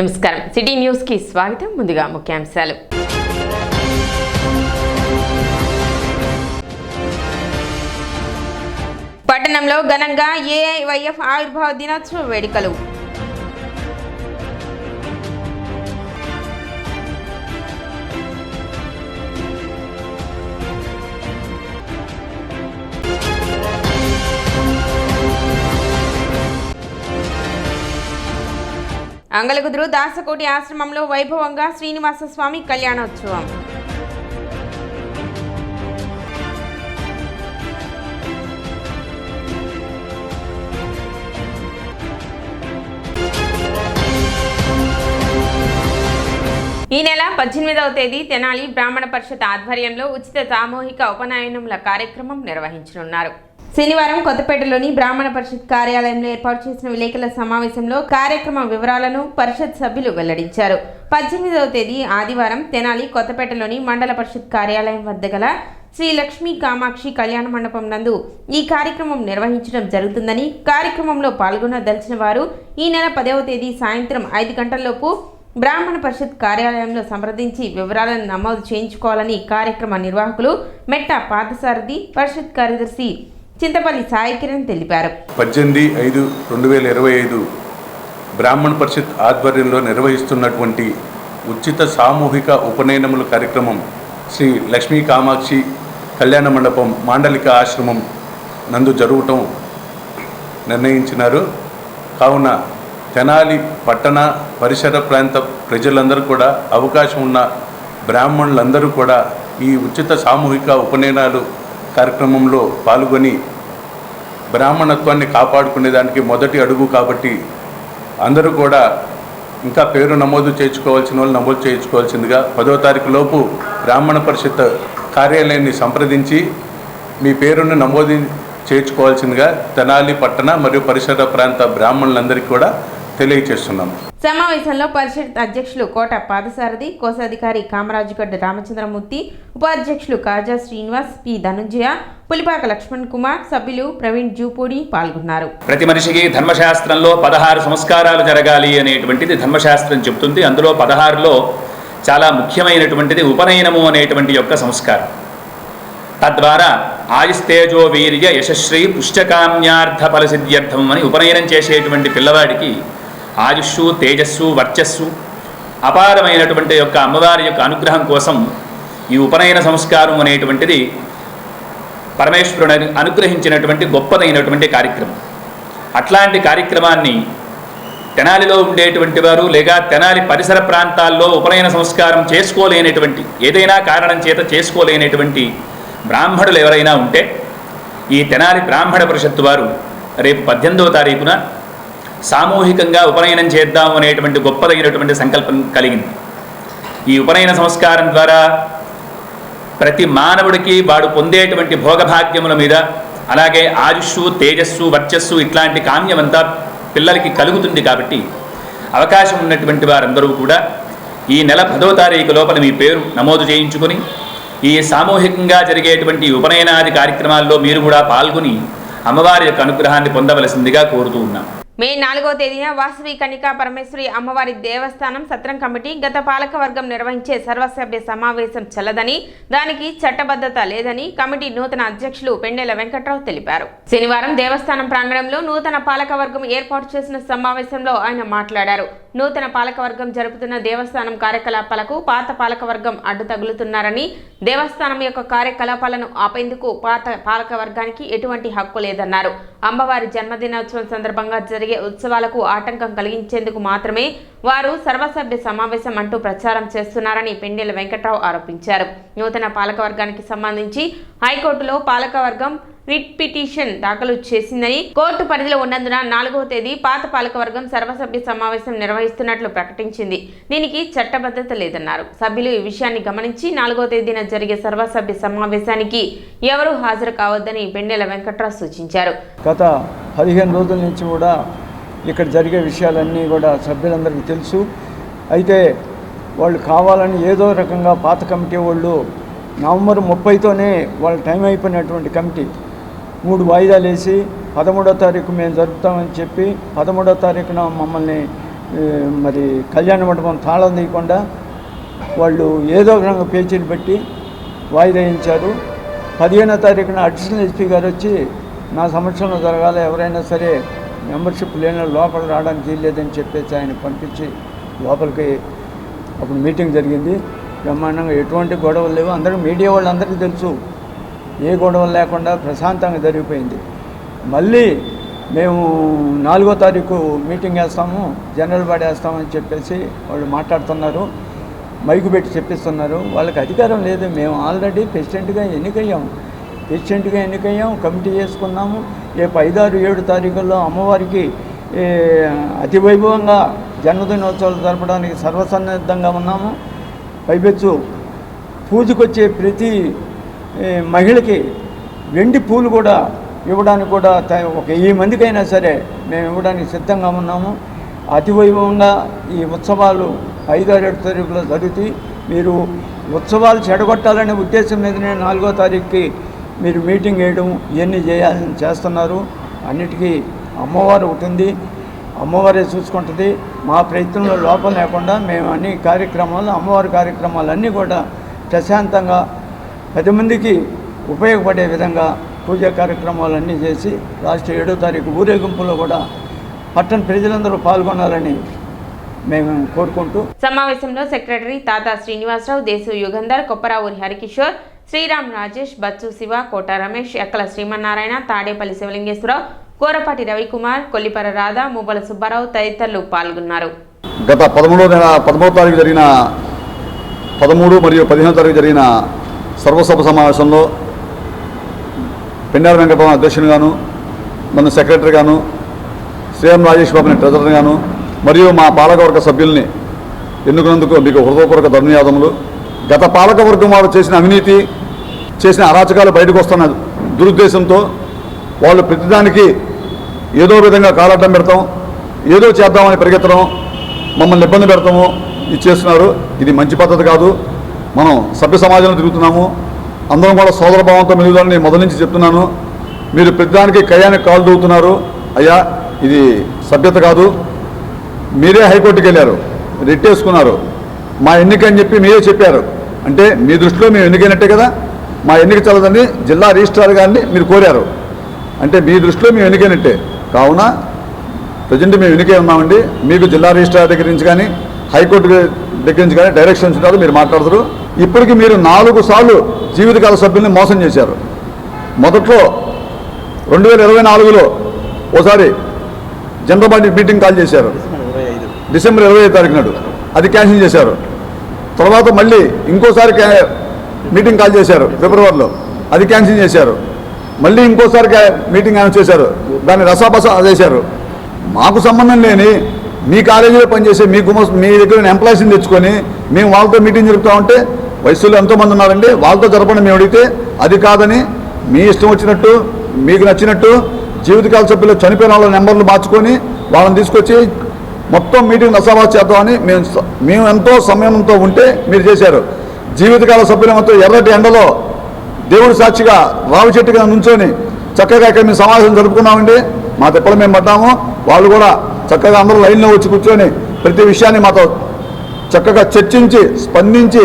నమస్కారం city news కి స్వాగతం. ముందుగా ముఖ్యాంశాలు. పట్టణంలో ఘనంగా ఏఐవైఎఫ్ ఆవిర్భావ దినోత్సవ వేడుకలు. అంగలగుదురు దాసకోటి ఆశ్రమంలో వైభవంగా శ్రీనివాస స్వామి కళ్యాణోత్సవం. ఈ నెల 18వ తేదీ తెనాలి బ్రాహ్మణ పరిషత్ ఆధ్వర్యంలో ఉచిత సామూహిక ఉపనయనముల కార్యక్రమం నిర్వహించనున్నారు. శనివారం కొత్తపేటలోని బ్రాహ్మణ పరిషత్ కార్యాలయంలో ఏర్పాటు చేసిన విలేకరుల సమావేశంలో కార్యక్రమం వివరాలను పరిషత్ సభ్యులు వెల్లడించారు. 18వ తేదీ ఆదివారం తెనాలి కొత్తపేటలోని మండల పరిషత్ కార్యాలయం వద్ద గల శ్రీ లక్ష్మీ కామాక్షి కళ్యాణ మండపం నందు ఈ కార్యక్రమం నిర్వహించడం జరుగుతుందని, కార్యక్రమంలో పాల్గొనదలిచిన వారు ఈ నెల 10వ తేదీ సాయంత్రం 5 గంటలలోపు బ్రాహ్మణ పరిషత్ కార్యాలయంలో సంప్రదించి వివరాలను నమోదు చేయించుకోవాలని కార్యక్రమ నిర్వాహకులు మెట్ట పార్థసారథి పరిషత్ కార్యదర్శి చింతపల్లి సాయి కిరణ్ తెలిపారు. 18/5/2025 బ్రాహ్మణ పరిషత్ ఆధ్వర్యంలో నిర్వహిస్తున్నటువంటి ఉచిత సామూహిక ఉపనయనముల కార్యక్రమం శ్రీ లక్ష్మీ కామాక్షి కళ్యాణ మండపం మాండలిక ఆశ్రమం నందు జరగటం నిర్ణయించినారు. కావున తెనాలి పట్టణ పరిసర ప్రాంత ప్రజలందరూ కూడా, అవకాశం ఉన్న బ్రాహ్మణులందరూ కూడా ఈ ఉచిత సామూహిక ఉపనయనాలు కార్యక్రమంలో పాల్గొని బ్రాహ్మణత్వాన్ని కాపాడుకునేదానికి మొదటి అడుగు కాబట్టి అందరూ కూడా ఇంకా పేరు నమోదు చేయించుకోవాల్సిన వాళ్ళు నమోదు చేయించుకోవాల్సిందిగా 10వ తారీఖు లోపు బ్రాహ్మణ పరిషత్ కార్యాలయాన్ని సంప్రదించి మీ పేరును నమోదు చేయించుకోవాల్సిందిగా తెనాలి పట్టణ మరియు పరిసర ప్రాంత బ్రాహ్మణులందరికీ కూడా తెలియజేస్తున్నాం. సమావేశంలో పరిషత్ అధ్యక్షులు కోట పాదసారథి, కోశాధికారి కామరాజుగడ్డ రామచంద్రమూర్తి, ఉపాధ్యక్షులు కాజా శ్రీనివాస్, పి ధనుంజయ, పులిపాక లక్ష్మణ్ కుమార్, సభ్యులు ప్రవీణ్ జూపూడి పాల్గొన్నారు. ప్రతి మనిషికి ధర్మశాస్త్రంలో 16 సంస్కారాలు జరగాలి అనేటువంటిది ధర్మశాస్త్రం చెబుతుంది. అందులో 16లో చాలా ముఖ్యమైనటువంటిది ఉపనయనము అనేటువంటి యొక్క సంస్కారం. తద్వారా ఆయుస్తేజో వీర్య యశశ్రీ పుష్యకామ్యార్థ ఫలసిద్ధ్యర్థం అని ఉపనయనం చేసేటువంటి పిల్లవాడికి ఆయుష్షు, తేజస్సు, వర్చస్సు, అపారమైనటువంటి యొక్క అమ్మవారి యొక్క అనుగ్రహం కోసం ఈ ఉపనయన సంస్కారం అనేటువంటిది పరమేశ్వరుని అనుగ్రహించినటువంటి గొప్పదైనటువంటి కార్యక్రమం. అట్లాంటి కార్యక్రమాన్ని తెనాలిలో ఉండేటువంటి వారు లేక తెనాలి పరిసర ప్రాంతాల్లో ఉపనయన సంస్కారం చేసుకోలేనటువంటి, ఏదైనా కారణం చేత చేసుకోలేనటువంటి బ్రాహ్మణులు ఎవరైనా ఉంటే ఈ తెనాలి బ్రాహ్మణ పరిషత్తు వారు రేపు 18వ తారీఖున సామూహికంగా ఉపనయనం చేద్దాం అనేటువంటి గొప్పదైనటువంటి సంకల్పం కలిగింది. ఈ ఉపనయన సంస్కారం ద్వారా ప్రతి మానవుడికి వాడు పొందేటువంటి భోగభాగ్యముల మీద, అలాగే ఆయుష్షు, తేజస్సు, వర్చస్సు ఇట్లాంటి కామ్యమంతా పిల్లలకి కలుగుతుంది. కాబట్టి అవకాశం ఉన్నటువంటి వారందరూ కూడా ఈ నెల 10వ తారీఖు లోపల మీ పేరు నమోదు చేయించుకొని ఈ సామూహికంగా జరిగేటువంటి ఉపనయనాది కార్యక్రమాల్లో మీరు కూడా పాల్గొని అమ్మవారి యొక్క అనుగ్రహాన్ని పొందవలసిందిగా కోరుతూ ఉన్నాం. మే 4వ తేదీన వాసవి కన్నికా పరమేశ్వరి అమ్మవారి దేవస్థానం సత్రం కమిటీ గత పాలకవర్గం నిర్వహించే సర్వసభ్య సమావేశం చెల్లదని, దానికి చట్టబద్ధత లేదని కమిటీ నూతన అధ్యక్షులు పెండెల వెంకట్రావు తెలిపారు. శనివారం దేవస్థానం ప్రాంగణంలో నూతన పాలకవర్గం ఏర్పాటు చేసిన సమావేశంలో ఆయన మాట్లాడారు. నూతన పాలకవర్గం జరుపుతున్న దేవస్థానం కార్యకలాపాలకు పాత పాలకవర్గం అడ్డు తగులుతున్నారని, దేవస్థానం యొక్క కార్యకలాపాలను ఆపేందుకు పాత పాలకవర్గానికి ఎటువంటి హక్కు లేదన్నారు. అమ్మవారి జన్మదినోత్సవం సందర్భంగా జరిగే ఉత్సవాలకు ఆటంకం కలిగించేందుకు మాత్రమే వారు సర్వసభ్య సమావేశం అంటూ ప్రచారం చేస్తున్నారని పెండెల వెంకట్రావు ఆరోపించారు. నూతన పాలకవర్గానికి సంబంధించి హైకోర్టులో పాలకవర్గం రిట్ పిటిషన్ దాఖలు చేసిందని, కోర్టు పరిధిలో ఉన్నందున 4వ తేదీ పాత పాలకవర్గం సర్వసభ్య సమావేశం నిర్వహిస్తున్నట్లు ప్రకటించింది. దీనికి చట్టబద్ధత లేదన్నారు. సభ్యులు ఈ విషయాన్ని గమనించి 4వ తేదీన జరిగే సర్వసభ్య సమావేశానికి ఎవరూ హాజరు కావద్దని పెండెల వెంకట్రావు సూచించారు. గత 15 రోజుల నుంచి కూడా ఇక్కడ జరిగే విషయాలన్నీ కూడా సభ్యులందరికీ తెలుసు. అయితే వాళ్ళు కావాలని ఏదో రకంగా పాత కమిటీ వాళ్ళు నవంబర్ 30తోనే వాళ్ళ టైం అయిపోయినటువంటి కమిటీ 3 వాయిదాలు వేసి 13వ తారీఖు మేము జరుపుతామని చెప్పి 13వ తారీఖున మమ్మల్ని మరి కళ్యాణ మండపం తాళం తీయకుండా వాళ్ళు ఏదో ఒక రంగ పేచీలు పెట్టి వాయిదా ఇచ్చారు. 15వ తారీఖున అడిషనల్ ఎస్పీ గారు వచ్చి నా సమక్షంలో జరగాలి, ఎవరైనా సరే మెంబర్షిప్ లేని లోపల రావడానికి వీల్లేదని చెప్పేసి ఆయన పంపించి లోపలికి అప్పుడు మీటింగ్ జరిగింది. బ్రహ్మాండంగా ఎటువంటి గొడవలు లేవు. అందరూ మీడియా వాళ్ళందరికీ తెలుసు, ఏ గొడవలు లేకుండా ప్రశాంతంగా జరిగిపోయింది. మళ్ళీ మేము 4వ తారీఖు మీటింగ్ వేస్తాము, జనరల్ బాడీ వేస్తామని చెప్పేసి వాళ్ళు మాట్లాడుతున్నారు, మైకు పెట్టి చెప్పిస్తున్నారు. వాళ్ళకి అధికారం లేదు. మేము ఆల్రెడీ ప్రెసిడెంట్గా ఎన్నికయ్యాం, కమిటీ చేసుకున్నాము. రేపు 5, 6, 7 తారీఖుల్లో అమ్మవారికి అతి వైభవంగా జన్మదినోత్సవాలు జరపడానికి సర్వసన్నద్ధంగా ఉన్నాము. పైపెచ్చు పూజకొచ్చే ప్రతి మహిళకి వెండి పూలు కూడా ఇవ్వడానికి కూడా ఒక 1000 మందికైనా సరే మేము ఇవ్వడానికి సిద్ధంగా ఉన్నాము. అతి వైభవంగా ఈ ఉత్సవాలు 5, 6, 7 తారీఖులో జరుగుతాయి. మీరు ఉత్సవాలు చెడగొట్టాలనే ఉద్దేశం మీదనే 4వ తారీఖుకి మీరు మీటింగ్ వేయడం ఇవన్నీ చేయాలని చేస్తున్నారు. అన్నిటికీ అమ్మవారు ఉంటుంది, అమ్మవారే చూసుకుంటుంది. మా ప్రయత్నంలో లోపం లేకుండా మేము అన్ని కార్యక్రమాలు, అమ్మవారి కార్యక్రమాలన్నీ కూడా ప్రశాంతంగా 10 మందికి ఉపయోగపడే విధంగా పూజా కార్యక్రమాలన్నీ చేసి లాస్ట్ 7వ తారీఖు ఊరేగింపులో కూడా పట్టణ ప్రజలందరూ పాల్గొనాలని మేము కోరుకుంటూ సమావేశంలో సెక్రటరీ తాతా శ్రీనివాసరావు, దేశు యుగంధర్, కొప్పరావురి హరికిషోర్, శ్రీరామ్ రాజేష్, బచ్చు శివ, కోట రమేష్, ఎక్కల శ్రీమన్నారాయణ, తాడేపల్లి శివలింగేశ్వరరావు, కోరపాటి రవికుమార్, కొల్లిపర రాధా, మువ్వల సుబ్బారావు తదితరులు పాల్గొన్నారు. గత 13వ తారీఖు జరిగిన 13 మరియు 15వ తారీఖు జరిగిన సర్వసభ సమావేశంలో పెండార వెంకటరామన్ అధ్యక్షునిగాను, నన్ను సెక్రటరీగాను, శ్రీరామ్ రాజేష్ బాబుని ట్రెజరర్గాను మరియు మా పాలకవర్గ సభ్యుల్ని ఎన్నుకున్నందుకు మీకు హృదయపూర్వక ధన్యవాదములు. గత పాలకవర్గం వారు చేసిన అవినీతి, చేసిన అరాచకాలు బయటకు వస్తున్న దురుద్దేశంతో వాళ్ళు ప్రతిదానికి ఏదో విధంగా కాలడ్డం పెడతాం, ఏదో చేద్దామని పరిగెత్తడం, మమ్మల్ని ఇబ్బంది పెడతాము, ఇది చేస్తున్నారు. ఇది మంచి పద్ధతి కాదు. మనం సభ్య సమాజంలో తిరుగుతున్నాము, అందరం కూడా సోదరభావంతో మెలుగుదాలని మొదటి నుంచి చెప్తున్నాను. మీరు ప్రతిదానికి కయ్యానికి కాలు దూవుతున్నారు. అయ్యా, ఇది సభ్యత కాదు. మీరే హైకోర్టుకి వెళ్ళారు, రిట్ వేసుకున్నారు. మా ఎన్నిక అని చెప్పి మీరే చెప్పారు. అంటే మీ దృష్టిలో మేము ఎన్నికైనట్టే కదా. మా ఎన్నిక చల్లదని జిల్లా రిజిస్ట్రార్ గారిని మీరు కోరారు. అంటే మీ దృష్టిలో మేము ఎన్నికైనట్టే. కావున ప్రజెంట్ మేము ఎన్నికై ఉన్నామండి. మీకు జిల్లా రిజిస్ట్రార్ దగ్గర నుంచి కానీ హైకోర్టు దగ్గర నుంచి కానీ డైరెక్షన్స్ ఉంటారు, మీరు మాట్లాడతారు. ఇప్పటికీ మీరు 4 సార్లు జీవితకాల సభ్యుల్ని మోసం చేశారు. మొదట్లో 2024లో ఓసారి జనరల్ బాడీ మీటింగ్ కాల్ చేశారు, డిసెంబర్ 25వ తారీఖు నాడు. అది క్యాన్సిల్ చేశారు. తర్వాత మళ్ళీ ఇంకోసారి మీటింగ్ కాల్ చేశారు ఫిబ్రవరిలో, అది క్యాన్సిల్ చేశారు. మళ్ళీ ఇంకోసారి మీటింగ్ అనౌన్స్ చేశారు, దాన్ని రసాబసా చేశారు. మాకు సంబంధం లేని మీ కాలేజీలో పనిచేసే మీ దగ్గర ఎంప్లాయీస్ని తెచ్చుకొని మేము వాళ్ళతో మీటింగ్ జరుపుతూ ఉంటే వయసులో ఎంతోమంది ఉన్నారండి, వాళ్ళతో జరపండి మేము అడిగితే అది కాదని మీ ఇష్టం వచ్చినట్టు మీకు నచ్చినట్టు జీవితకాల సభ్యులు చనిపోయిన వాళ్ళ నెంబర్లు మార్చుకొని వాళ్ళని తీసుకొచ్చి మొత్తం మీటింగ్ రసాబాస్ చేద్దామని మేము ఎంతో సమయంతో ఉంటే మీరు చేశారు. జీవితకాల సభ్యుల మొత్తం ఎర్రటి ఎండలో దేవుడి సాక్షిగా రావి చెట్టుగా నుంచొని చక్కగా ఇక్కడ మేము సమావేశం జరుపుకున్నామండి. మా తిప్పలు మేము పడ్డాము. వాళ్ళు కూడా చక్కగా అందరూ లైన్లో వచ్చి కూర్చొని ప్రతి విషయాన్ని మాతో చక్కగా చర్చించి స్పందించి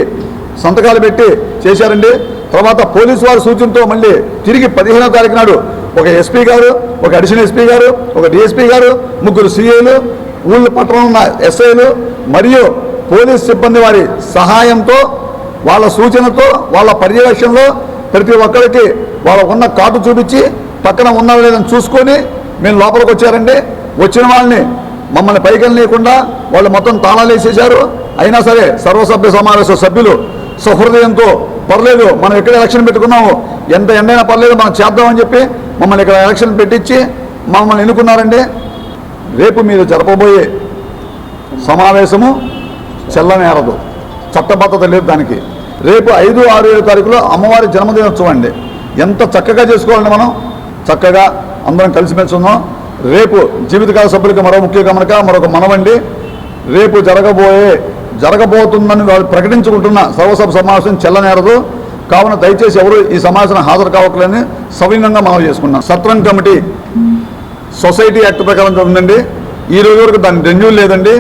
సంతకాలు పెట్టి చేశారండి. తర్వాత పోలీసు వారి సూచనతో మళ్ళీ తిరిగి 15వ తారీఖు నాడు ఒక ఎస్పీ గారు, ఒక అడిషనల్ ఎస్పీ గారు, ఒక డిఎస్పీ గారు, 3 సిఐలు, ఊళ్ళో పట్టణంలో ఉన్న ఎస్ఐలు మరియు పోలీస్ సిబ్బంది వారి సహాయంతో, వాళ్ళ సూచనతో, వాళ్ళ పర్యవేక్షణలో ప్రతి ఒక్కరికి వాళ్ళ ఉన్న కార్డు చూపించి పక్కన ఉన్నారో లేదని చూసుకొని మేము లోపలికి వచ్చారండి. వచ్చిన వాళ్ళని మమ్మల్ని పైకి లేకుండా వాళ్ళు మొత్తం తాళాలు వేసేశారు. అయినా సరే సర్వసభ్య సమావేశ సభ్యులు సహృదయంతో పర్లేదు, మనం ఎక్కడ ఎలక్షన్ పెట్టుకున్నాము, ఎంత ఎండైనా పర్లేదు మనం చేద్దామని చెప్పి మమ్మల్ని ఇక్కడ ఎలక్షన్ పెట్టించి మమ్మల్ని ఎన్నుకున్నారండి. రేపు మీరు జరపబోయే సమావేశము చెల్లనేరదు, చట్టబద్ధత లేదు దానికి. రేపు 5, 6, 7 తారీఖులో అమ్మవారి జన్మదినోత్సవం అండి. ఎంత చక్కగా చేసుకోవాలండి, మనం చక్కగా అందరం కలిసిమెలిసి ఉన్నాం. రేపు జీవితకాల సభ్యులకి మరో ముఖ్య గమనిక, మరొక మనవండి. రేపు జరగబోతుందని వాళ్ళు ప్రకటించుకుంటున్న సర్వసభ సమావేశం చెల్లనేరదు. కావున దయచేసి ఎవరు ఈ సమావేశం హాజరు కావట్లేదని సవినయంగా మనం చేసుకున్నాం. సత్రం కమిటీ సొసైటీ యాక్ట్ ప్రకారం ఉందండి. ఈ రోజు వరకు దాని రెన్యూల్ లేదండి.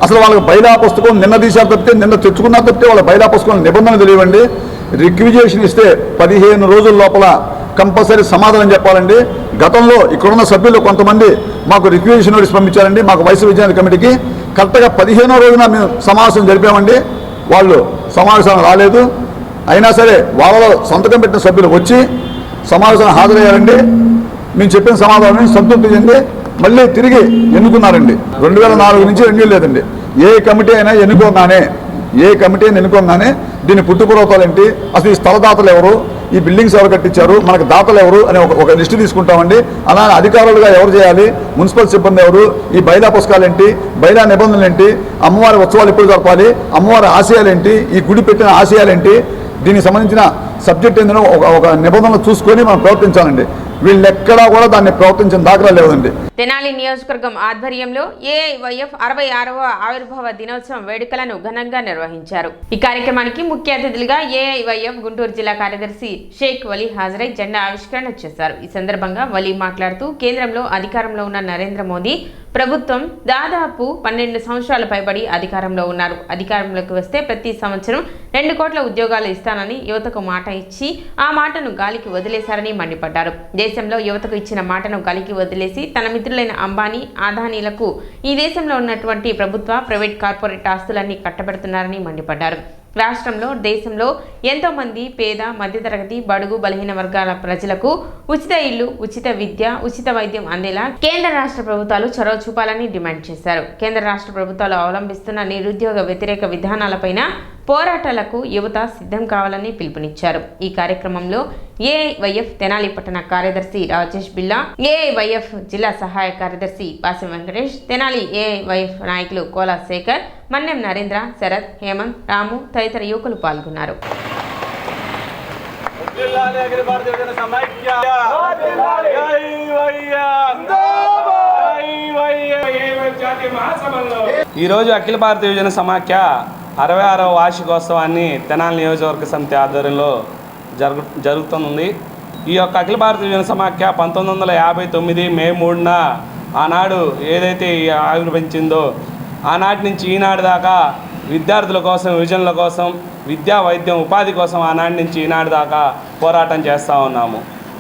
అసలు వాళ్ళకి బైలా పుస్తకం నిన్న తీశారు తప్పితే, నిన్న తెచ్చుకున్నా తప్పితే వాళ్ళ బైలా పుస్తకం నిబంధనలు తెలియవండి. రిక్విజేషన్ ఇస్తే 15 రోజుల లోపల కంపల్సరీ సమాధానం చెప్పాలండి. గతంలో ఇక్కడున్న సభ్యులు కొంతమంది మాకు రిక్విజేషన్ నోటీస్ పంపించారండి మాకు వయసు విజ్ఞాన కమిటీకి. కరెక్ట్గా 15వ రోజున మేము సమావేశం జరిపామండి. వాళ్ళు సమావేశం రాలేదు. అయినా సరే వాళ్ళలో సంతకం పెట్టిన సభ్యులు వచ్చి సమావేశం హాజరయ్యారండి. మేము చెప్పిన సమాధానం సంతృప్తి చెంది మళ్ళీ తిరిగి ఎన్నుకున్నారండి. 2004 నుంచి రెన్యూ లేదండి. ఏ కమిటీ అయినా ఎన్నుకోగానే దీని పుట్టుపూర్వతాలు ఏంటి, అసలు ఈ స్థలదాతలు ఎవరు, ఈ బిల్డింగ్స్ ఎవరు కట్టించారు, మనకు దాతలు ఎవరు అనే ఒక లిస్టు తీసుకుంటామండి. అలానే అధికారులుగా ఎవరు చేయాలి, మున్సిపల్ సిబ్బంది ఎవరు, ఈ బైలా పుస్తకాలు ఏంటి, బైలా నిబంధనలు ఏంటి, అమ్మవారి ఉత్సవాలు ఎప్పుడు జరపాలి, అమ్మవారి ఆశయాలు ఏంటి, ఈ గుడి పెట్టిన ఆశయాలు ఏంటి, దీనికి సంబంధించిన సబ్జెక్ట్ ఏంటో ఒక నిబంధనలు చూసుకొని మనం ప్రవర్తించాలండి. వీళ్ళెక్కడా కూడా దాన్ని ప్రవర్తించిన దాఖలా లేదండి. తెనాలి నియోజకవర్గం ఆధ్వర్యంలో ఏఐవైఎఫ్ 66వ ఆవిర్భావ దినోత్సవం వేడుకలను ఘనంగా నిర్వహించారు. ఈ కార్యక్రమానికి ముఖ్య అతిథులుగా ఏఐవైఎఫ్ గుంటూరు జిల్లా కార్యదర్శి షేక్ వలీ హాజరై జెండా ఆవిష్కరణ చేశారు. ఈ సందర్భంగా వలీ మాట్లాడుతూ కేంద్రంలో అధికారంలో ఉన్న నరేంద్ర మోదీ ప్రభుత్వం దాదాపు 12 సంవత్సరాల పైబడి అధికారంలో ఉన్నారు. అధికారంలోకి వస్తే ప్రతి సంవత్సరం 2 కోట్ల ఉద్యోగాలు ఇస్తానని యువతకు మాట ఇచ్చి ఆ మాటను గాలికి వదిలేశారని మండిపడ్డారు. దేశంలో యువతకు ఇచ్చిన మాటను గాలికి వదిలేసి తన మిత్రులైన అంబానీ, అదానీలకు ఈ దేశంలో ఉన్నటువంటి ప్రభుత్వ, ప్రైవేట్, కార్పొరేట్ ఆస్తులన్నీ కట్టబెడుతున్నారని మండిపడ్డారు. రాష్ట్రంలో, దేశంలో ఎంతో మంది పేద, మధ్యతరగతి, బడుగు, బలహీన వర్గాల ప్రజలకు ఉచిత ఇల్లు, ఉచిత విద్య, ఉచిత వైద్యం అందేలా కేంద్ర రాష్ట్ర ప్రభుత్వాలు చొరవ చూపాలని డిమాండ్ చేశారు. కేంద్ర రాష్ట్ర ప్రభుత్వాలు అవలంబిస్తున్న నిరుద్యోగ వ్యతిరేక విధానాలపైన పోరాటాలకు యువత సిద్ధం కావాలని పిలుపునిచ్చారు. ఈ కార్యక్రమంలో ఏఐవైఎఫ్ తెనాలి పట్టణ కార్యదర్శి రాజేష్ బిల్లా, ఏఐవైఎఫ్ జిల్లా సహాయ కార్యదర్శి పాసం వెంకటేష్, తెనాలి ఏఐవైఎఫ్ నాయకులు కోలా శేఖర్, మన్నెం నరేంద్ర, శరత్, హేమంత్, రాము తదితర యువకులు పాల్గొన్నారు. ఈరోజు అఖిల భారత యువజన సమాఖ్య 66వ వార్షికోత్సవాన్ని తెనాలి నియోజకవర్గ సమితి ఆధ్వర్యంలో జరుగుతుంది. ఈ యొక్క అఖిల భారత యువజన సమాఖ్య 1959 మే 3న ఆనాడు ఏదైతే ఆవిర్భవించిందో ఆనాటి నుంచి ఈనాడు దాకా విద్యార్థుల కోసం, యువజనుల కోసం, విద్యా, వైద్యం, ఉపాధి కోసం ఆనాటి నుంచి ఈనాడు దాకా పోరాటం చేస్తూ ఉన్నాము.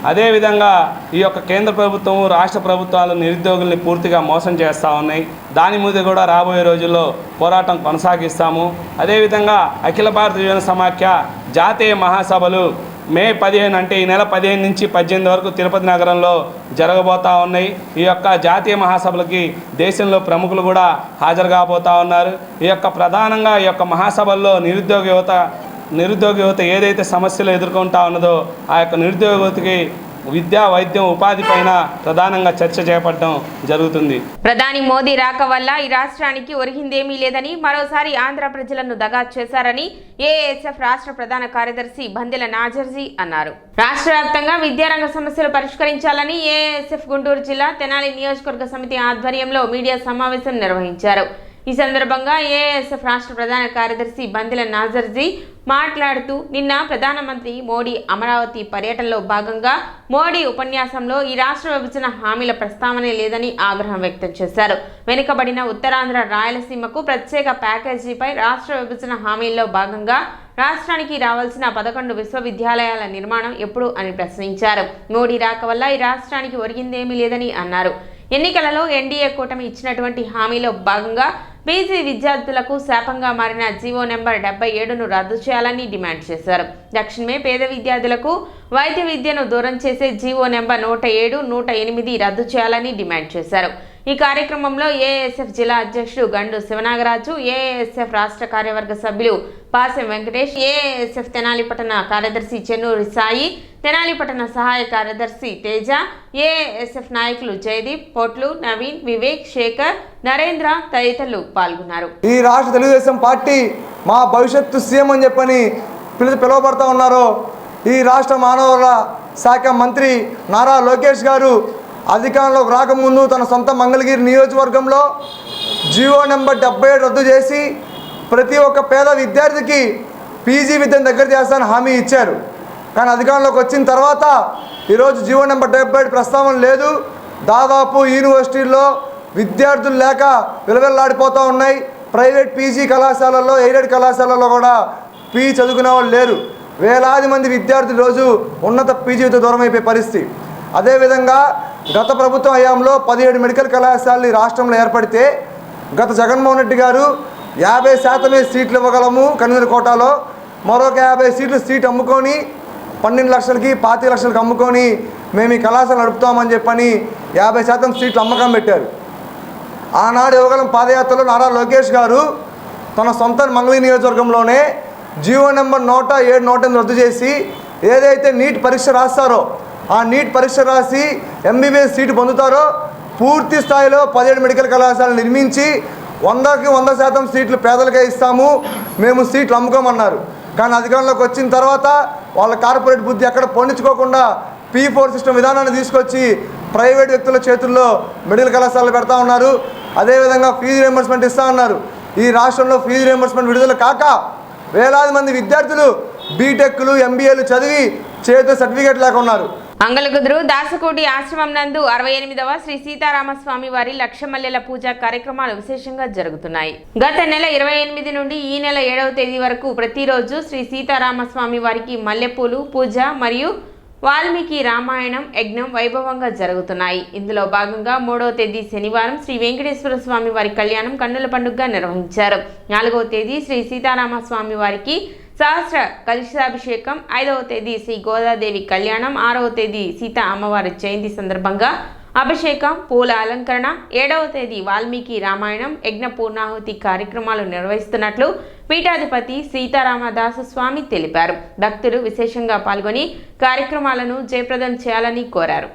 అదేవిధంగా ఈ యొక్క కేంద్ర ప్రభుత్వం, రాష్ట్ర ప్రభుత్వాలు నిరుద్యోగుల్ని పూర్తిగా మోసం చేస్తూ ఉన్నాయి. దాని మీద కూడా రాబోయే రోజుల్లో పోరాటం కొనసాగిస్తాము. అదేవిధంగా అఖిల భారత యువజన సమాఖ్య జాతీయ మహాసభలు మే 15 అంటే ఈ నెల 15 నుంచి 18 వరకు తిరుపతి నగరంలో జరగబోతూ ఉన్నాయి. ఈ యొక్క జాతీయ మహాసభలకి దేశంలో ప్రముఖులు కూడా హాజరు కాబోతూ ఉన్నారు. ఈ యొక్క ప్రధానంగా ఈ యొక్క మహాసభల్లో నిరుద్యోగ యువత ఏదైతే సమస్యలు ఎదుర్కొంటా ఉన్నదో ఆ యొక్క నిరుద్యోగ యువతకి విద్యా, వైద్యం, ఉపాధి పైన ప్రధానంగా చర్చ చేపట్టడం జరుగుతుంది. ప్రధాని మోదీ రాక వల్ల ఈ రాష్ట్రానికి ఒరిగిందేమీ లేదని, మరోసారి ఆంధ్ర ప్రజలను దగా చేశారని ఏఎస్ఎఫ్ రాష్ట్ర ప్రధాన కార్యదర్శి బందెల నాజర్జీ అన్నారు. రాష్ట్ర వ్యాప్తంగా విద్యారంగ సమస్యలు పరిష్కరించాలని ఏఎస్ఎఫ్ గుంటూరు జిల్లా తెనాలి నియోజకవర్గ సమితి ఆధ్వర్యంలో మీడియా సమావేశం నిర్వహించారు. ఈ సందర్భంగా ఏఎస్ఎఫ్ రాష్ట్ర ప్రధాన కార్యదర్శి బందెల నాజర్జీ మాట్లాడుతూ, నిన్న ప్రధానమంత్రి మోడీ అమరావతి పర్యటనలో భాగంగా మోడీ ఉపన్యాసంలో ఈ రాష్ట్ర విభజన హామీల ప్రస్తావనే లేదని ఆగ్రహం వ్యక్తం చేశారు. వెనుకబడిన ఉత్తరాంధ్ర, రాయలసీమకు ప్రత్యేక ప్యాకేజీపై రాష్ట్ర విభజన హామీల్లో భాగంగా రాష్ట్రానికి రావాల్సిన 11 విశ్వవిద్యాలయాల నిర్మాణం ఎప్పుడు అని ప్రశ్నించారు. మోడీ రాక వల్ల ఈ రాష్ట్రానికి ఒరిగిందేమీ లేదని అన్నారు. ఎన్నికలలో ఎన్డీఏ కూటమి ఇచ్చినటువంటి హామీలో భాగంగా బీసీ విద్యార్థులకు శాపంగా మారిన జీవో నెంబర్ 77ను రద్దు చేయాలని డిమాండ్ చేశారు. తక్షణమే పేద విద్యార్థులకు వైద్య విద్యను దూరం చేసే జీవో నెంబర్ 107, 108 రద్దు చేయాలని డిమాండ్ చేశారు. ఈ కార్యక్రమంలో ఏఎస్ఎఫ్ జిల్లా అధ్యక్షుడు గండు శివనాగరాజు, ఏఎస్ఎఫ్ రాష్ట్ర కార్యవర్గ సభ్యులు పాసెం వెంకటేష్, ఏఎస్ఎఫ్ తెనాలి పట్టణ కార్యదర్శి చెన్నూరి సాయి, తెనాలి పట్టణ సహాయ కార్యదర్శి తేజ, ఏఎస్ఎఫ్ నాయకులు జయదీప్, పొట్లు, నవీన్, వివేక్, శేఖర్, నరేంద్ర తదితరులు పాల్గొన్నారు. ఈ రాష్ట్ర తెలుగుదేశం పార్టీ మా భవిష్యత్తు సీఎం అని చెప్పని పిలువబడతా ఉన్నారు. ఈ రాష్ట్ర మానవ వనరుల శాఖ మంత్రి నారా లోకేష్ గారు అధికారంలోకి రాకముందు తన సొంత మంగళగిరి నియోజకవర్గంలో జీవో నెంబర్ 77 రద్దు చేసి ప్రతి ఒక్క పేద విద్యార్థికి పీజీ విద్యను దగ్గర చేస్తానని హామీ ఇచ్చారు. కానీ అధికారంలోకి వచ్చిన తర్వాత ఈరోజు జీవో నెంబర్ 77 ప్రస్తావన లేదు. దాదాపు యూనివర్సిటీల్లో విద్యార్థులు లేక విలవిల్లాడిపోతూ ఉన్నాయి. ప్రైవేట్ పీజీ కళాశాలల్లో, ఎయిడెడ్ కళాశాలల్లో కూడా పీజీ చదువుకునే వాళ్ళు లేరు. వేలాది మంది విద్యార్థులు రోజు ఉన్నత పీజీతో దూరం అయిపోయే పరిస్థితి. అదేవిధంగా గత ప్రభుత్వం హయాంలో 17 మెడికల్ కళాశాలలు ఈ రాష్ట్రంలో ఏర్పడితే గత జగన్మోహన్ రెడ్డి గారు 50% సీట్లు ఇవ్వగలము కన్వీనర్ కోటాలో, మరొక 50 సీట్ అమ్ముకొని 12 లక్షలకి 25 లక్షలకి అమ్ముకొని మేము ఈ కళాశాల నడుపుతామని చెప్పని 50% సీట్లు అమ్మకం పెట్టారు. ఆనాడు యువగలం పాదయాత్రలో నారా లోకేష్ గారు తన సొంత మంగళగిరి నియోజకవర్గంలోనే జీవో నెంబర్ 107, 108 రద్దు చేసి ఏదైతే నీట్ పరీక్ష రాస్తారో ఆ నీట్ పరీక్ష రాసి ఎంబీబీఎస్ సీటు పొందుతారో పూర్తి స్థాయిలో 17 మెడికల్ కళాశాలలు నిర్మించి 100కి 100% సీట్లు పేదలకే ఇస్తాము, మేము సీట్లు అమ్ముకోమన్నారు. కానీ అధికారంలోకి వచ్చిన తర్వాత వాళ్ళ కార్పొరేట్ బుద్ధి ఎక్కడ పొందించుకోకుండా P4 సిస్టమ్ విధానాన్ని తీసుకొచ్చి ప్రైవేట్ వ్యక్తుల చేతుల్లో మెడికల్ కళాశాలలు పెడతా ఉన్నారు. అదేవిధంగా ఫీజు రియంబర్స్మెంట్ ఇస్తూ ఉన్నారు. ఈ రాష్ట్రంలో ఫీజు రియంబర్స్మెంట్ విడుదల కాక వేలాది మంది విద్యార్థులు బీటెక్లు, ఎంబీఏలు చదివి చేతితో సర్టిఫికేట్ లేక ఉన్నారు. అంగలగుదురు దాసకోటి ఆశ్రమం నందు 68వ శ్రీ సీతారామస్వామి వారి లక్ష మల్లెల పూజా కార్యక్రమాలు విశేషంగా జరుగుతున్నాయి. గత నెల 28 నుండి ఈ నెల 7వ తేదీ వరకు ప్రతిరోజు శ్రీ సీతారామస్వామి వారికి మల్లెపూలు పూజ మరియు వాల్మీకి రామాయణం యజ్ఞం వైభవంగా జరుగుతున్నాయి. ఇందులో భాగంగా 3వ తేదీ శనివారం శ్రీ వెంకటేశ్వర స్వామి వారి కళ్యాణం కన్నుల పండుగగా నిర్వహించారు. 4వ తేదీ శ్రీ సీతారామస్వామి వారికి సహస్ర కలశాభిషేకం, 5వ తేదీ శ్రీ గోదాదేవి కళ్యాణం, 6వ తేదీ సీతా అమ్మవారి జయంతి సందర్భంగా అభిషేకం, పూల అలంకరణ, 7వ తేదీ వాల్మీకి రామాయణం యజ్ఞ పూర్ణాహుతి కార్యక్రమాలు నిర్వహిస్తున్నట్లు పీఠాధిపతి సీతారామదాస స్వామి తెలిపారు. భక్తులు విశేషంగా పాల్గొని కార్యక్రమాలను జయప్రదం చేయాలని కోరారు.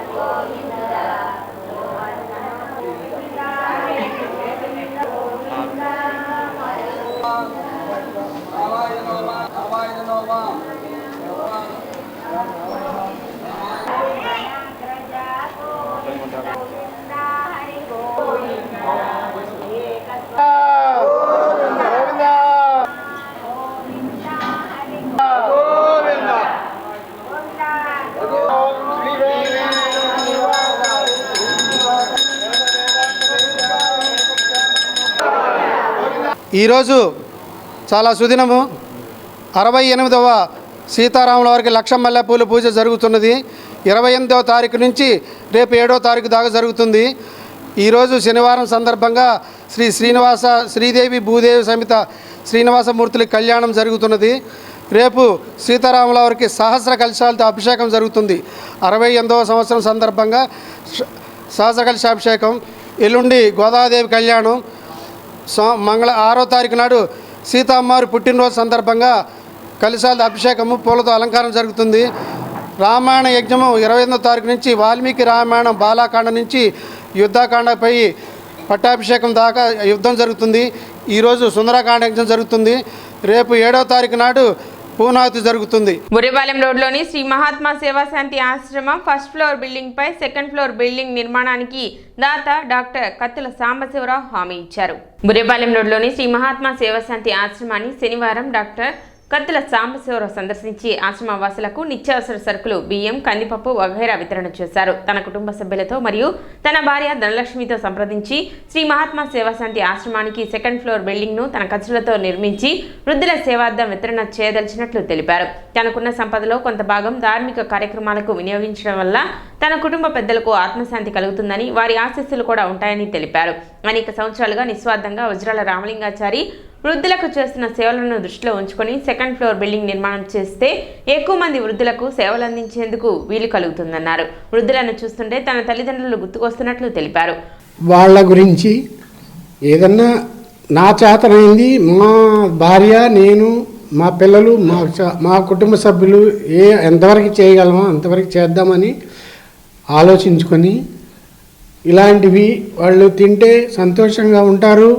ఈరోజు చాలా సుదినము. 68వ సీతారాముల వారికి లక్ష మల్లెపూల పూజ జరుగుతున్నది. 28వ తారీఖు నుంచి రేపు 7వ తారీఖు దాకా జరుగుతుంది. ఈరోజు శనివారం సందర్భంగా శ్రీదేవి భూదేవి సమేత శ్రీనివాసమూర్తుల కళ్యాణం జరుగుతున్నది. రేపు సీతారాముల వారికి సహస్ర కలశాలతో అభిషేకం జరుగుతుంది. 68వ సంవత్సరం సందర్భంగా సహస్ర కలశాభిషేకం. ఎల్లుండి గోదాదేవి కళ్యాణం. 6వ తారీఖు నాడు సీతమ్మవారి పుట్టినరోజు సందర్భంగా కలశాల అభిషేకము పూలతో అలంకారం జరుగుతుంది. రామాయణ యజ్ఞము 28వ తారీఖు నుంచి వాల్మీకి రామాయణం బాలాకాండ నుంచి యుద్ధకాండపై పట్టాభిషేకం దాకా యుద్ధం జరుగుతుంది. ఈరోజు సుందరకాండ యజ్ఞం జరుగుతుంది. రేపు 7వ తారీఖు నాడు పూర్ణాహుతి జరుగుతుంది. బుర్రిపాలెం రోడ్లోని శ్రీ మహాత్మా సేవాశాంతి ఆశ్రమం ఫస్ట్ ఫ్లోర్ బిల్డింగ్ పై సెకండ్ ఫ్లోర్ బిల్డింగ్ నిర్మాణానికి దాత డాక్టర్ కత్తుల సాంబశివరావు హామీ ఇచ్చారు. బుర్రిపాలెం రోడ్లోని శ్రీ మహాత్మా సేవాశాంతి ఆశ్రమాన్ని శనివారం డాక్టర్ కత్తుల సాంబశివరావు సందర్శించి ఆశ్రమ వాసులకు నిత్యావసర సరుకులు, బియ్యం, కందిపప్పు వగైరా వితరణ చేశారు. తన కుటుంబ సభ్యులతో మరియు తన భార్య ధనలక్ష్మితో సంప్రదించి శ్రీ మహాత్మా సేవాశాంతి ఆశ్రమానికి సెకండ్ ఫ్లోర్ బిల్డింగ్ ను తన ఖర్చులతో నిర్మించి వృద్ధుల సేవార్థం వితరణ చేయదలిచినట్లు తెలిపారు. తనకున్న సంపదలో కొంత భాగం ధార్మిక కార్యక్రమాలకు వినియోగించడం వల్ల తన కుటుంబ పెద్దలకు ఆత్మశాంతి కలుగుతుందని, వారి ఆశీస్సులు కూడా ఉంటాయని తెలిపారు. అనేక సంవత్సరాలుగా నిస్వార్థంగా వజ్రాల రామలింగాచారి వృద్ధులకు చేస్తున్న సేవలను దృష్టిలో ఉంచుకొని సెకండ్ ఫ్లోర్ బిల్డింగ్ నిర్మాణం చేస్తే ఎక్కువ మంది వృద్ధులకు సేవలు అందించేందుకు వీలు కలుగుతుందన్నారు. వృద్ధులను చూస్తుంటే తన తల్లిదండ్రులు గుర్తుకొస్తున్నట్లు తెలిపారు. వాళ్ళ గురించి ఏదన్నా నా చేతనైంది మా భార్య, నేను, మా పిల్లలు, మా కుటుంబ సభ్యులు ఎంతవరకు చేయగలమో అంతవరకు చేద్దామని ఆలోచించుకొని ఇలాంటివి వాళ్ళు తింటే సంతోషంగా ఉంటారు.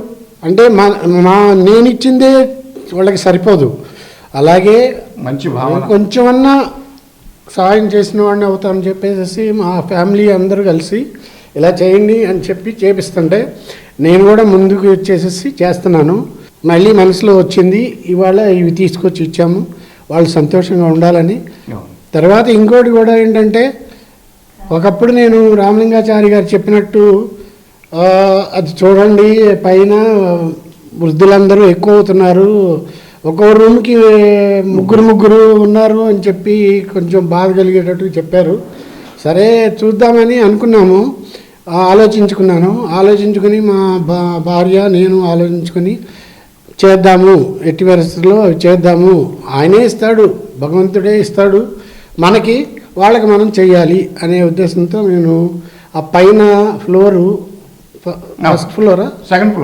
అంటే నేను ఇచ్చిందే వాళ్ళకి సరిపోదు. అలాగే మంచి భావన కొంచెమన్నా సహాయం చేసిన వాడిని అవుతామని చెప్పేసి మా ఫ్యామిలీ అందరూ కలిసి ఇలా చేయండి అని చెప్పి చేపిస్తుంటే నేను కూడా ముందుకు వచ్చేసేసి చేస్తున్నాను. మళ్ళీ మనసులో వచ్చింది, ఇవాళ ఇవి తీసుకొచ్చి ఇచ్చాము, వాళ్ళు సంతోషంగా ఉండాలని. తర్వాత ఇంకోటి కూడా ఏంటంటే, ఒకప్పుడు నేను రామలింగాచారి గారు చెప్పినట్టు అది చూడండి పైన వృద్ధులందరూ ఎక్కువ అవుతున్నారు, ఒక్కో రూమ్కి ముగ్గురు ఉన్నారు అని చెప్పి కొంచెం బాధ కలిగేటట్టు చెప్పారు. సరే చూద్దామని అనుకున్నాము, ఆలోచించుకుని మా భార్య నేను ఆలోచించుకొని చేద్దాము, ఎట్టి పరిస్థితుల్లో చేద్దాము, ఆయనే ఇస్తాడు, భగవంతుడే ఇస్తాడు మనకి, వాళ్ళకి మనం చెయ్యాలి అనే ఉద్దేశంతో నేను ఆ పైన ఫ్లోరు ఫస్ట్ ఫ్లోరా సెకండ్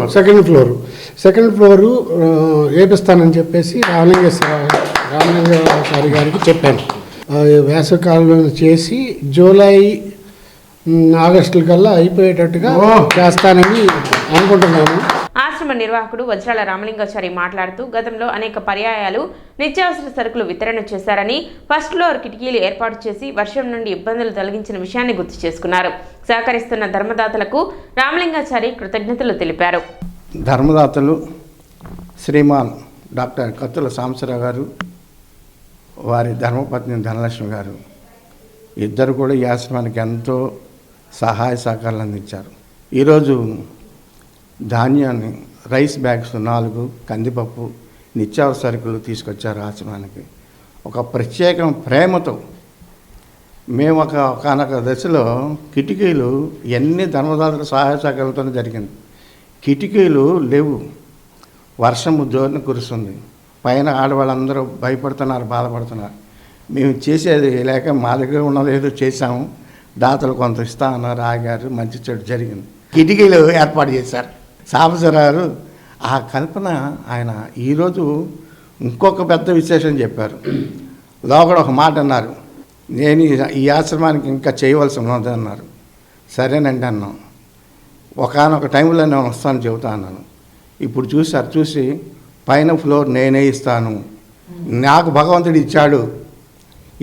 ఫ్లోరు వేపిస్తానని చెప్పేసి రామలింగేశ్వరి గారికి చెప్పాను. వేసవికాలంలో చేసి జూలై ఆగస్టుల కల్లా అయిపోయేటట్టుగా చేస్తానని అనుకుంటున్నాను. ఆశ్రమ నిర్వాహకుడు వజ్రాల రామలింగాచారి మాట్లాడుతూ గతంలో అనేక పర్యాయాలు నిత్యావసర సరుకులు వితరణ చేశారని, ఫస్ట్ ఫ్లోర్ కిటికీలు ఏర్పాటు చేసి వర్షం నుండి ఇబ్బందులు తొలగించిన విషయాన్ని గుర్తు చేసుకున్నారు. సహకరిస్తున్న ధర్మదాతలకు రామలింగాచారి కృతజ్ఞతలు తెలిపారు. ధర్మదాతలు శ్రీమాన్ డాక్టర్ కత్తుల సాంబశివరావు గారు, వారి ధర్మపత్ని ధనలక్ష్మి గారు ఇద్దరు కూడా ఈ ఆశ్రమానికి ఎంతో సహాయ సహకారాలు అందించారు. ఈరోజు ధాన్యాన్ని రైస్ బ్యాగ్స్ 4, కందిపప్పు, నిత్యావసర సరుకులు తీసుకొచ్చారు ఆశ్రమానికి. ఒక ప్రత్యేక ప్రేమతో మేము ఒకనొక దశలో కిటికీలు ఎన్ని ధర్మదాతల సహాయ సహకారాలతో జరిగింది. కిటికీలు లేవు, వర్షము జోరున కురుస్తుంది, పైన ఆడవాళ్ళందరూ భయపడుతున్నారు, బాధపడుతున్నారు. మేము చేసేది లేక మా దగ్గర ఉన్నది ఏదో చేశాము, దాతలు కొంత ఇస్తా అన్నారు, ఆగారు, మంచి చెడు జరిగింది. కిటికీలు ఏర్పాటు చేశారు సాంబశివరావు. ఆ కల్పన ఆయన ఈరోజు ఇంకొక పెద్ద విశేషం చెప్పారు. లోపల ఒక మాట అన్నారు, నేను ఈ ఆశ్రమానికి ఇంకా చేయవలసి ఉన్నది అన్నారు. సరేనండి అన్నాం. ఒకనొక టైంలో నేను వస్తాను చెబుతా అన్నాను. ఇప్పుడు చూసి పైన ఫ్లోర్ నేనే ఇస్తాను, నాకు భగవంతుడు ఇచ్చాడు,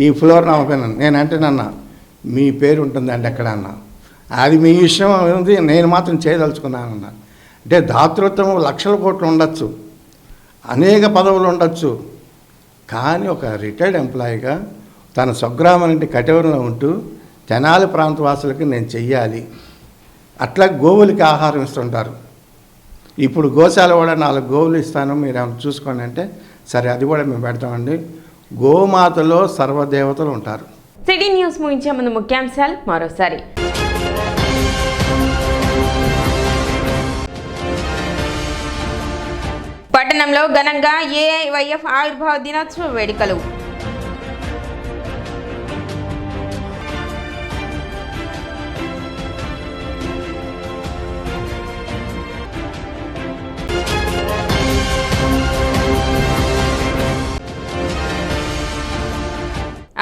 ఈ ఫ్లోర్ నా పైన నేనంటేనన్నా మీ పేరు ఉంటుందండి ఎక్కడ అన్నా, అది మీ విషయం ఉంది, నేను మాత్రం చేయదలుచుకున్నానన్నా. అంటే దాతృత్వం లక్షల కోట్లు ఉండొచ్చు, అనేక పదవులు ఉండొచ్చు, కానీ ఒక రిటైర్డ్ ఎంప్లాయీగా తన స్వగ్రామం నుండి కటవరంలో ఉంటూ తెనాలి ప్రాంతవాసులకి నేను చెయ్యాలి. అట్లా గోవులకి ఆహారం ఇస్తుంటారు. ఇప్పుడు గోశాల కూడా 4 గోవులు ఇస్తాను, మీరు ఏమైనా చూసుకోండి అంటే సరే అది కూడా మేము పెడతామండి. గోమాతలో సర్వదేవతలు ఉంటారు. సిటీ న్యూస్ ముగించే ముందు ముఖ్యాంశాలు మరోసారి. పట్టణంలో ఘనంగా ఏఐవైఎఫ్ ఆవిర్భావ దినోత్సవ వేడుకలు.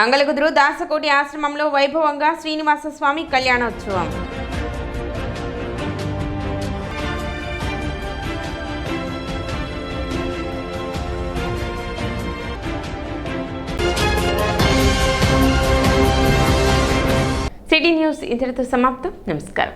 అంగలగుదురు దాసకోటి ఆశ్రమంలో వైభవంగా శ్రీనివాస స్వామి కళ్యాణోత్సవం. సిటీ న్యూస్ ఇంతటితో సమాప్తం. నమస్కారం.